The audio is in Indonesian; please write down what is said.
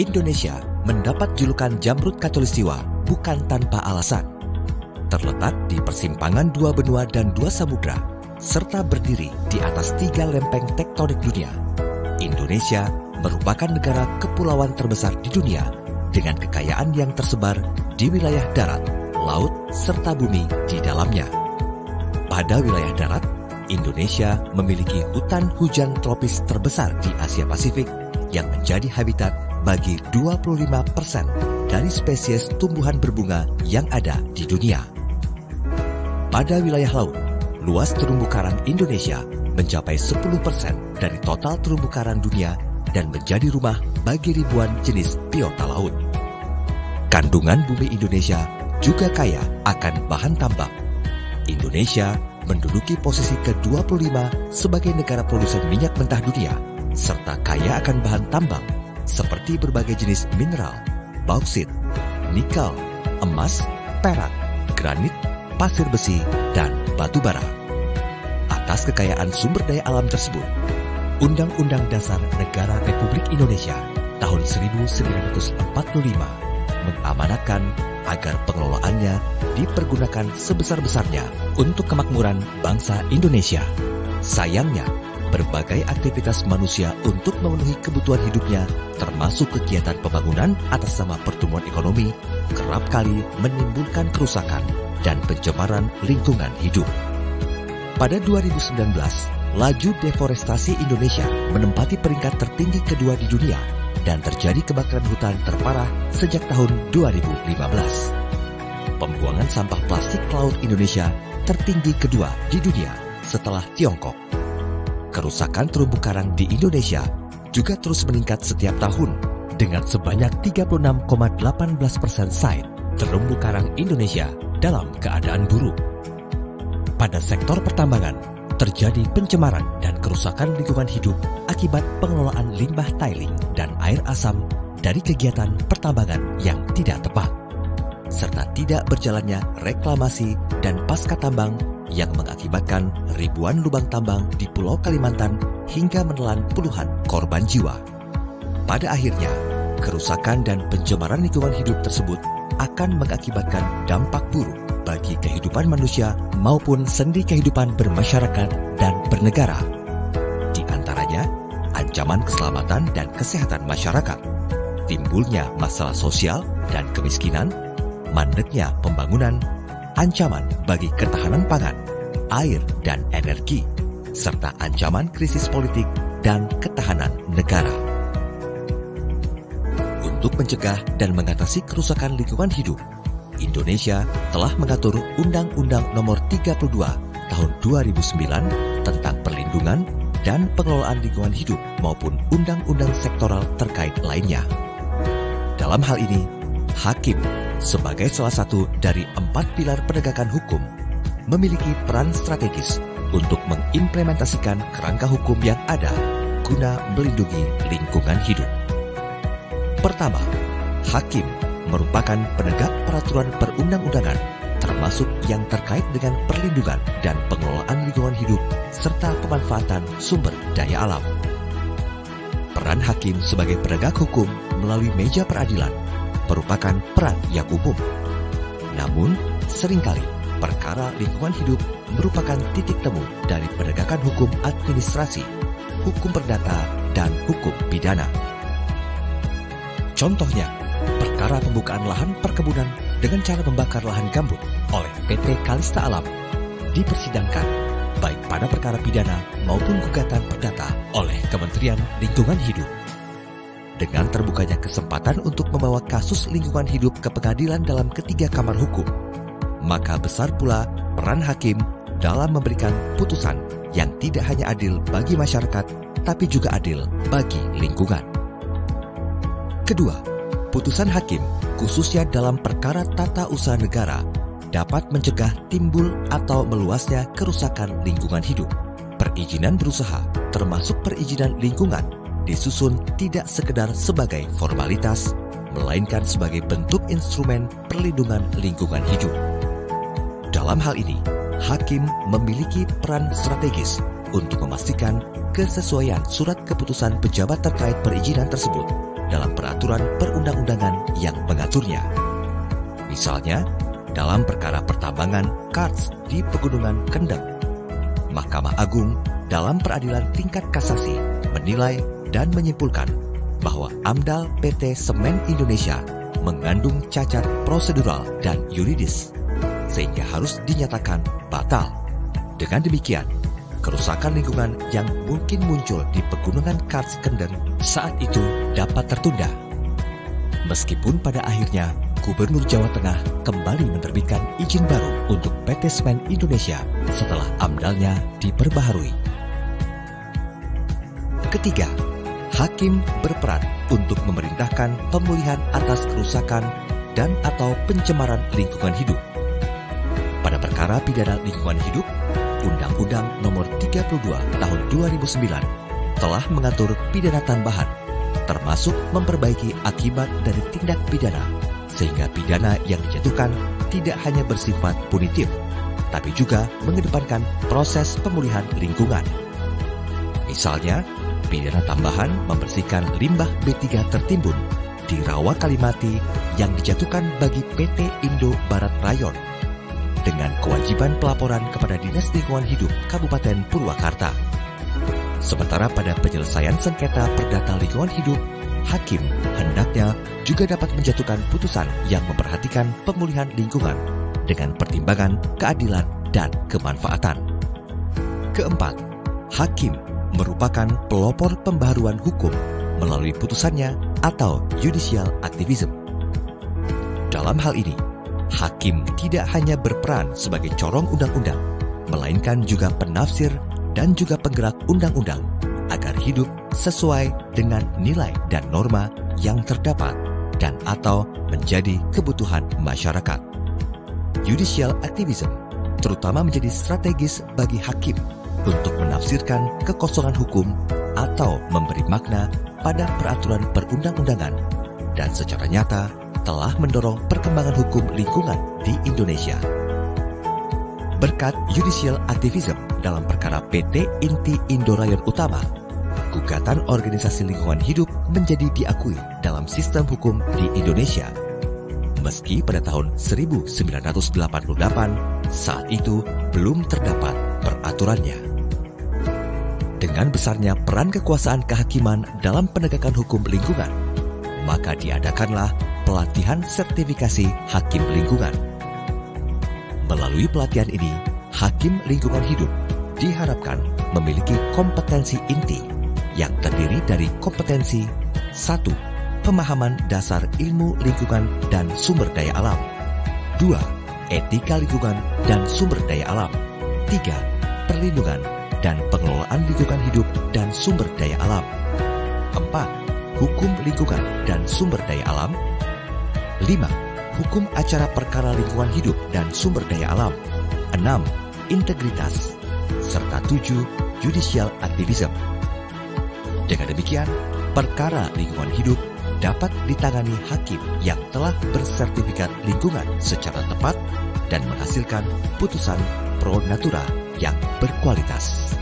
Indonesia mendapat julukan Jamrut Khatulistiwa bukan tanpa alasan. Terletak di persimpangan dua benua dan dua samudra, serta berdiri di atas tiga lempeng tektonik dunia, Indonesia merupakan negara kepulauan terbesar di dunia dengan kekayaan yang tersebar di wilayah darat, laut, serta bumi di dalamnya. Pada wilayah darat, Indonesia memiliki hutan hujan tropis terbesar di Asia Pasifik yang menjadi habitat bagi 25% dari spesies tumbuhan berbunga yang ada di dunia. Pada wilayah laut, luas terumbu karang Indonesia mencapai 10% dari total terumbu karang dunia dan menjadi rumah bagi ribuan jenis biota laut. Kandungan bumi Indonesia juga kaya akan bahan tambang. Indonesia menduduki posisi ke-25 sebagai negara produsen minyak mentah dunia, serta kaya akan bahan tambang seperti berbagai jenis mineral, bauksit, nikel, emas, perak, granit, pasir besi, dan batu bara. Atas kekayaan sumber daya alam tersebut, Undang-Undang Dasar Negara Republik Indonesia tahun 1945 mengamanatkan agar pengelolaannya dipergunakan sebesar-besarnya untuk kemakmuran bangsa Indonesia. Sayangnya, berbagai aktivitas manusia untuk memenuhi kebutuhan hidupnya, termasuk kegiatan pembangunan atas nama pertumbuhan ekonomi, kerap kali menimbulkan kerusakan dan pencemaran lingkungan hidup. Pada 2019, laju deforestasi Indonesia menempati peringkat tertinggi kedua di dunia dan terjadi kebakaran hutan terparah sejak tahun 2015. Pembuangan sampah plastik ke laut Indonesia tertinggi kedua di dunia setelah Tiongkok. Kerusakan terumbu karang di Indonesia juga terus meningkat setiap tahun dengan sebanyak 36,18% site terumbu karang Indonesia dalam keadaan buruk. Pada sektor pertambangan, terjadi pencemaran dan kerusakan lingkungan hidup akibat pengelolaan limbah tiling dan air asam dari kegiatan pertambangan yang tidak tepat, serta tidak berjalannya reklamasi dan pasca tambang yang mengakibatkan ribuan lubang tambang di Pulau Kalimantan hingga menelan puluhan korban jiwa. Pada akhirnya, kerusakan dan pencemaran lingkungan hidup tersebut akan mengakibatkan dampak buruk bagi kehidupan manusia maupun sendi kehidupan bermasyarakat dan bernegara. Di antaranya, ancaman keselamatan dan kesehatan masyarakat, timbulnya masalah sosial dan kemiskinan, mandeknya pembangunan, ancaman bagi ketahanan pangan, air dan energi, serta ancaman krisis politik dan ketahanan negara. Untuk mencegah dan mengatasi kerusakan lingkungan hidup, Indonesia telah mengatur Undang-Undang Nomor 32 Tahun 2009 tentang perlindungan dan pengelolaan lingkungan hidup maupun undang-undang sektoral terkait lainnya. Dalam hal ini, hakim sebagai salah satu dari 4 pilar penegakan hukum memiliki peran strategis untuk mengimplementasikan kerangka hukum yang ada guna melindungi lingkungan hidup. Pertama, hakim merupakan penegak peraturan perundang-undangan, termasuk yang terkait dengan perlindungan dan pengelolaan lingkungan hidup serta pemanfaatan sumber daya alam. Peran hakim sebagai penegak hukum melalui meja peradilan merupakan peran yang umum. Namun, seringkali perkara lingkungan hidup merupakan titik temu dari penegakan hukum administrasi, hukum perdata, dan hukum pidana. Contohnya, perkara pembukaan lahan perkebunan dengan cara membakar lahan gambut oleh PT Kalista Alam dipersidangkan baik pada perkara pidana maupun gugatan perdata oleh Kementerian Lingkungan Hidup. Dengan terbukanya kesempatan untuk membawa kasus lingkungan hidup ke pengadilan dalam ketiga kamar hukum, maka besar pula peran hakim dalam memberikan putusan yang tidak hanya adil bagi masyarakat, tapi juga adil bagi lingkungan. Kedua, putusan hakim, khususnya dalam perkara tata usaha negara, dapat mencegah timbul atau meluasnya kerusakan lingkungan hidup. Perizinan berusaha, termasuk perizinan lingkungan, disusun tidak sekedar sebagai formalitas, melainkan sebagai bentuk instrumen perlindungan lingkungan hidup. Dalam hal ini, hakim memiliki peran strategis untuk memastikan kesesuaian surat keputusan pejabat terkait perizinan tersebut dalam peraturan perundang-undangan yang mengaturnya. Misalnya, dalam perkara pertambangan karst di Pegunungan Kendeng, Mahkamah Agung dalam peradilan tingkat kasasi menilai dan menyimpulkan bahwa AMDAL PT Semen Indonesia mengandung cacat prosedural dan yuridis, sehingga harus dinyatakan batal. Dengan demikian, kerusakan lingkungan yang mungkin muncul di Pegunungan Karst Kendeng saat itu dapat tertunda. Meskipun pada akhirnya Gubernur Jawa Tengah kembali menerbitkan izin baru untuk PT Semen Indonesia setelah AMDAL-nya diperbaharui. Ketiga, hakim berperan untuk memerintahkan pemulihan atas kerusakan dan atau pencemaran lingkungan hidup. Pada perkara pidana lingkungan hidup, Undang-Undang Nomor 32 Tahun 2009 telah mengatur pidana tambahan, termasuk memperbaiki akibat dari tindak pidana, sehingga pidana yang dijatuhkan tidak hanya bersifat punitif, tapi juga mengedepankan proses pemulihan lingkungan. Misalnya, pidana tambahan membersihkan limbah B3 tertimbun di Rawa Kalimati yang dijatuhkan bagi PT Indo Barat Rayon dengan kewajiban pelaporan kepada Dinas Lingkungan Hidup Kabupaten Purwakarta. Sementara pada penyelesaian sengketa perdata lingkungan hidup, hakim hendaknya juga dapat menjatuhkan putusan yang memperhatikan pemulihan lingkungan dengan pertimbangan keadilan dan kemanfaatan. Keempat, hakim merupakan pelopor pembaharuan hukum melalui putusannya atau judicial activism. Dalam hal ini, hakim tidak hanya berperan sebagai corong undang-undang, melainkan juga penafsir dan juga penggerak undang-undang agar hidup sesuai dengan nilai dan norma yang terdapat dan atau menjadi kebutuhan masyarakat. Judicial activism terutama menjadi strategis bagi hakim untuk menafsirkan kekosongan hukum atau memberi makna pada peraturan perundang-undangan dan secara nyata telah mendorong perkembangan hukum lingkungan di Indonesia. Berkat judicial activism dalam perkara PT Inti Indo Rayon Utama, gugatan organisasi lingkungan hidup menjadi diakui dalam sistem hukum di Indonesia. Meski pada tahun 1988 saat itu belum terdapat peraturannya. Dengan besarnya peran kekuasaan kehakiman dalam penegakan hukum lingkungan, maka diadakanlah pelatihan sertifikasi hakim lingkungan. Melalui pelatihan ini, hakim lingkungan hidup diharapkan memiliki kompetensi inti yang terdiri dari kompetensi 1. Pemahaman dasar ilmu lingkungan dan sumber daya alam. 2. Etika lingkungan dan sumber daya alam. 3. Perlindungan dan pengelolaan lingkungan hidup dan sumber daya alam. 4. Hukum lingkungan dan sumber daya alam. 5. Hukum acara perkara lingkungan hidup dan sumber daya alam. 6. Integritas. Serta 7. Judicial activism. Dengan demikian, perkara lingkungan hidup dapat ditangani hakim yang telah bersertifikat lingkungan secara tepat dan menghasilkan putusan pro natura yang berkualitas.